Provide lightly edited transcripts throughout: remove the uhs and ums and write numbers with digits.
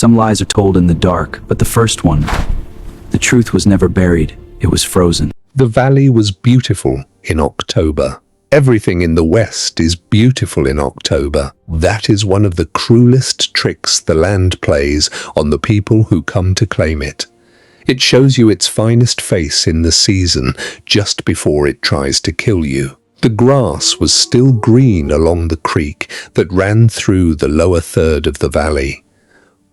Some lies are told in the dark, but the first one, the truth was never buried, it was frozen. The valley was beautiful in October. Everything in the West is beautiful in October. That is one of the cruelest tricks the land plays on the people who come to claim it. It shows you its finest face in the season just before it tries to kill you. The grass was still green along the creek that ran through the lower third of the valley.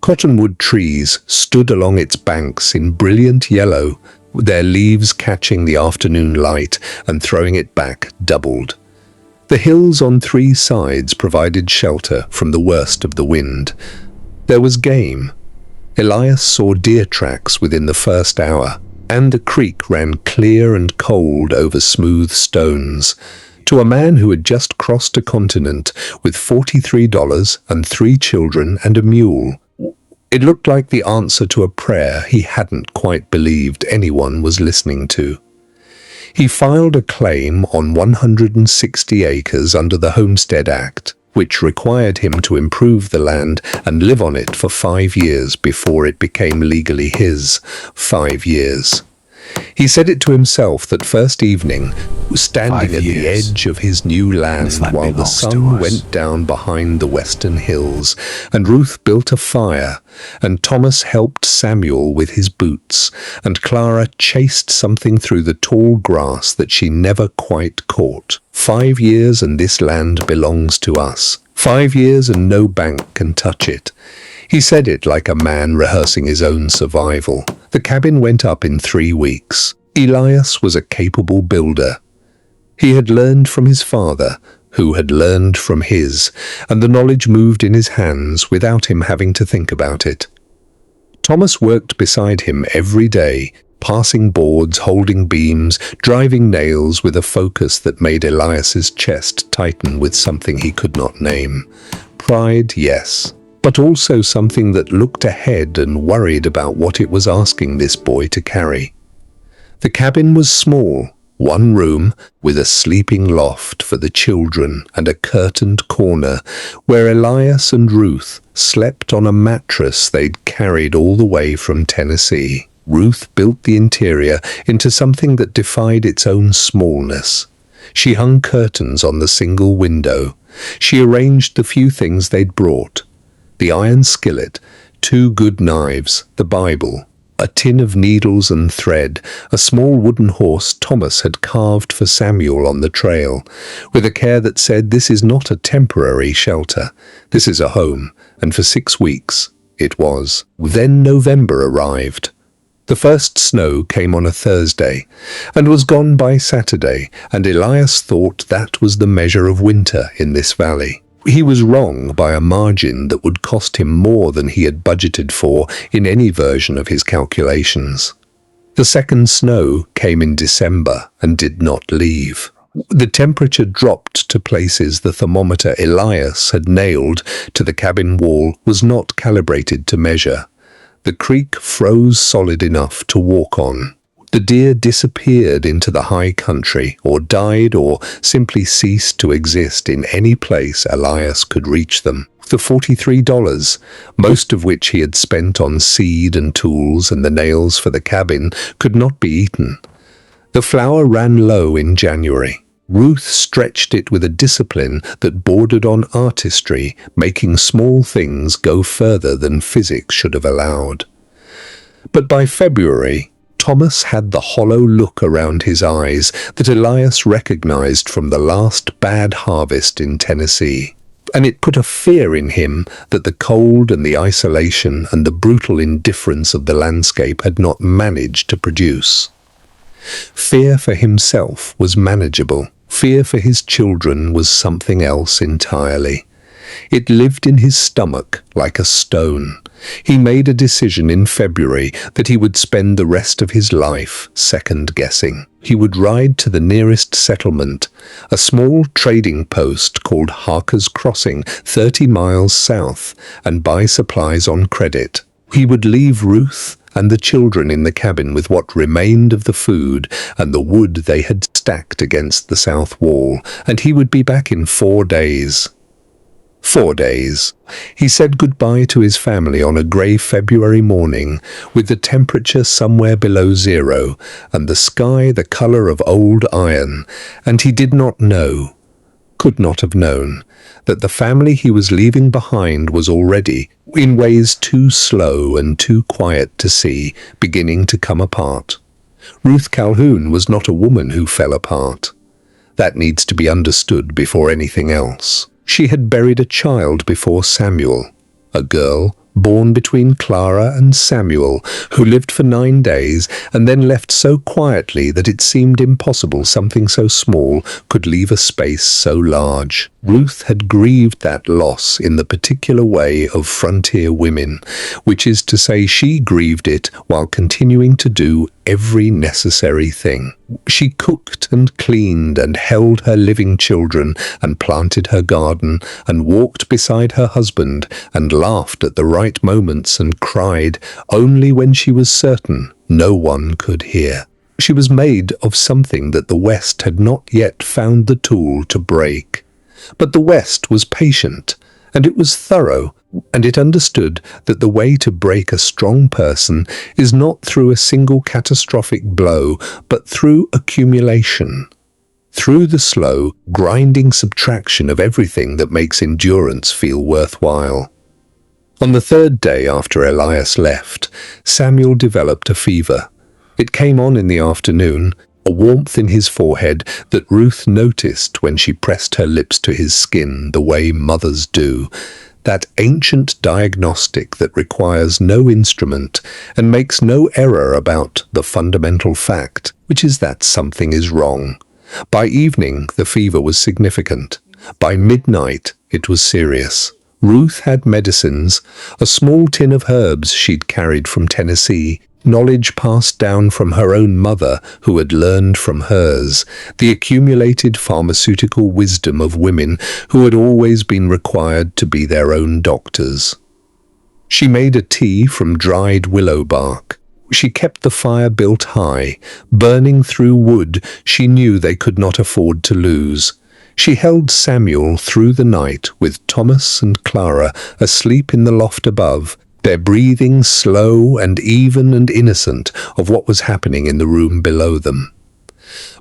Cottonwood trees stood along its banks in brilliant yellow, their leaves catching the afternoon light and throwing it back doubled. The hills on three sides provided shelter from the worst of the wind. There was game. Elias saw deer tracks within the first hour, and the creek ran clear and cold over smooth stones. To a man who had just crossed a continent with $43 and 3 children and a mule, it looked like the answer to a prayer he hadn't quite believed anyone was listening to. He filed a claim on 160 acres under the Homestead Act, which required him to improve the land and live on it for 5 years before it became legally his. 5 years. He said it to himself that first evening, standing at the edge of his new land while the sun went down behind the western hills, and Ruth built a fire, and Thomas helped Samuel with his boots, and Clara chased something through the tall grass that she never quite caught. 5 years and this land belongs to us. 5 years and no bank can touch it. He said it like a man rehearsing his own survival. The cabin went up in 3 weeks. Elias was a capable builder. He had learned from his father, who had learned from his, and the knowledge moved in his hands without him having to think about it. Thomas worked beside him every day, passing boards, holding beams, driving nails with a focus that made Elias's chest tighten with something he could not name. Pride, yes, but also something that looked ahead and worried about what it was asking this boy to carry. The cabin was small, 1 room with a sleeping loft for the children and a curtained corner where Elias and Ruth slept on a mattress they'd carried all the way from Tennessee. Ruth built the interior into something that defied its own smallness. She hung curtains on the single window. She arranged the few things they'd brought: the iron skillet, 2 good knives, the Bible, a tin of needles and thread, a small wooden horse Thomas had carved for Samuel on the trail, with a care that said, "This is not a temporary shelter. This is a home," and for 6 weeks it was. Then November arrived. The first snow came on a Thursday and was gone by Saturday, and Elias thought that was the measure of winter in this valley. He was wrong by a margin that would cost him more than he had budgeted for in any version of his calculations. The second snow came in December and did not leave. The temperature dropped to places the thermometer Elias had nailed to the cabin wall was not calibrated to measure. The creek froze solid enough to walk on. The deer disappeared into the high country, or died, or simply ceased to exist in any place Elias could reach them. The $43, most of which he had spent on seed and tools and the nails for the cabin, could not be eaten. The flour ran low in January. Ruth stretched it with a discipline that bordered on artistry, making small things go further than physics should have allowed. But by February, Thomas had the hollow look around his eyes that Elias recognized from the last bad harvest in Tennessee, and it put a fear in him that the cold and the isolation and the brutal indifference of the landscape had not managed to produce. Fear for himself was manageable. Fear for his children was something else entirely. It lived in his stomach like a stone. He made a decision in February that he would spend the rest of his life second-guessing. He would ride to the nearest settlement, a small trading post called Harker's Crossing, 30 miles south, and buy supplies on credit. He would leave Ruth and the children in the cabin with what remained of the food and the wood they had stacked against the south wall, and he would be back in 4 days. 4 days. He said goodbye to his family on a grey February morning, with the temperature somewhere below zero and the sky the colour of old iron, and he did not know, could not have known, that the family he was leaving behind was already, in ways too slow and too quiet to see, beginning to come apart. Ruth Calhoun was not a woman who fell apart. That needs to be understood before anything else. She had buried a child before Samuel, a girl born between Clara and Samuel, who lived for 9 days and then left so quietly that it seemed impossible something so small could leave a space so large. Ruth had grieved that loss in the particular way of frontier women, which is to say she grieved it while continuing to do every necessary thing. She cooked and cleaned and held her living children and planted her garden and walked beside her husband and laughed at the right moments and cried only when she was certain no one could hear. She was made of something that the West had not yet found the tool to break. But the West was patient, and it was thorough, and it understood that the way to break a strong person is not through a single catastrophic blow, but through accumulation, through the slow, grinding subtraction of everything that makes endurance feel worthwhile. On the 3rd day after Elias left, Samuel developed a fever. It came on in the afternoon, a warmth in his forehead that Ruth noticed when she pressed her lips to his skin the way mothers do, that ancient diagnostic that requires no instrument and makes no error about the fundamental fact, which is that something is wrong. By evening, the fever was significant. By midnight, it was serious. Ruth had medicines, a small tin of herbs she'd carried from Tennessee, knowledge passed down from her own mother who had learned from hers, the accumulated pharmaceutical wisdom of women who had always been required to be their own doctors. She made a tea from dried willow bark. She kept the fire built high, burning through wood she knew they could not afford to lose. She held Samuel through the night with Thomas and Clara asleep in the loft above, their breathing slow and even and innocent of what was happening in the room below them.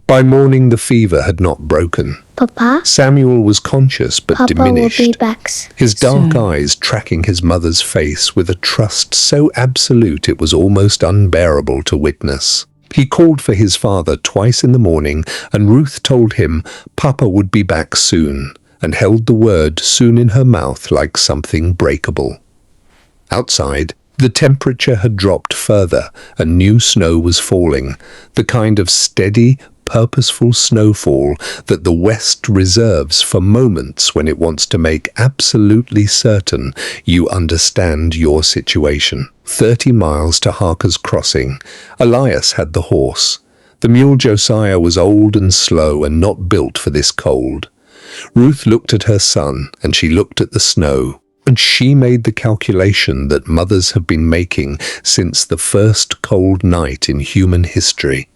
By morning the fever had not broken. Papa? Samuel was conscious but Papa diminished, will be back his dark soon. eyes tracking his mother's face with a trust so absolute it was almost unbearable to witness. He called for his father twice in the morning, and Ruth told him Papa would be back soon, and held the word soon in her mouth like something breakable. Outside, the temperature had dropped further and new snow was falling, the kind of steady, purposeful snowfall that the West reserves for moments when it wants to make absolutely certain you understand your situation. 30 miles to Harker's Crossing. Elias had the horse. The mule Josiah was old and slow and not built for this cold. Ruth looked at her son and she looked at the snow. And she made the calculation that mothers have been making since the first cold night in human history.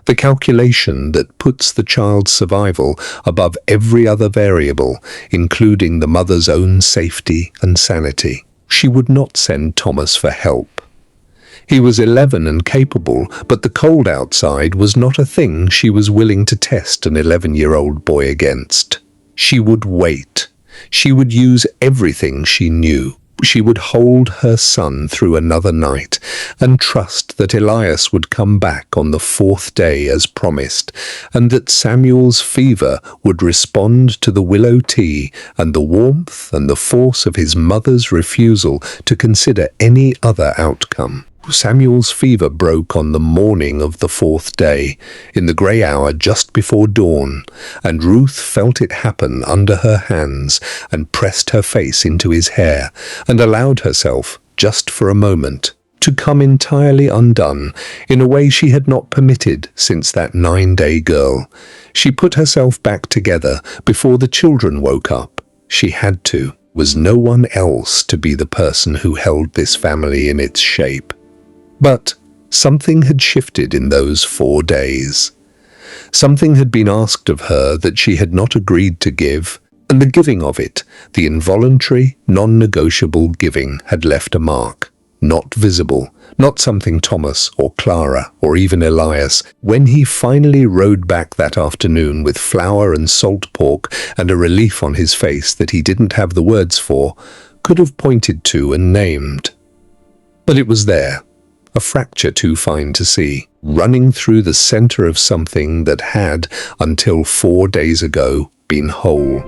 The calculation that puts the child's survival above every other variable, including the mother's own safety and sanity. She would not send Thomas for help. He was 11 and capable, but the cold outside was not a thing she was willing to test an 11-year-old boy against. She would wait. She would use everything she knew. She would hold her son through another night and trust that Elias would come back on the 4th day as promised, and that Samuel's fever would respond to the willow tea and the warmth and the force of his mother's refusal to consider any other outcome. Samuel's fever broke on the morning of the 4th day, in the grey hour just before dawn, and Ruth felt it happen under her hands and pressed her face into his hair and allowed herself, just for a moment, to come entirely undone in a way she had not permitted since that 9-day girl. She put herself back together before the children woke up. She had to. Was no one else to be the person who held this family in its shape. But something had shifted in those 4 days. Something had been asked of her that she had not agreed to give, And the giving of it, the involuntary, non-negotiable giving, had left a mark. Not visible, not something Thomas or Clara or even Elias, when he finally rode back that afternoon with flour and salt pork and a relief on his face that he didn't have the words for, could have pointed to and named. But it was there, a fracture too fine to see, running through the center of something that had, until 4 days ago, been whole.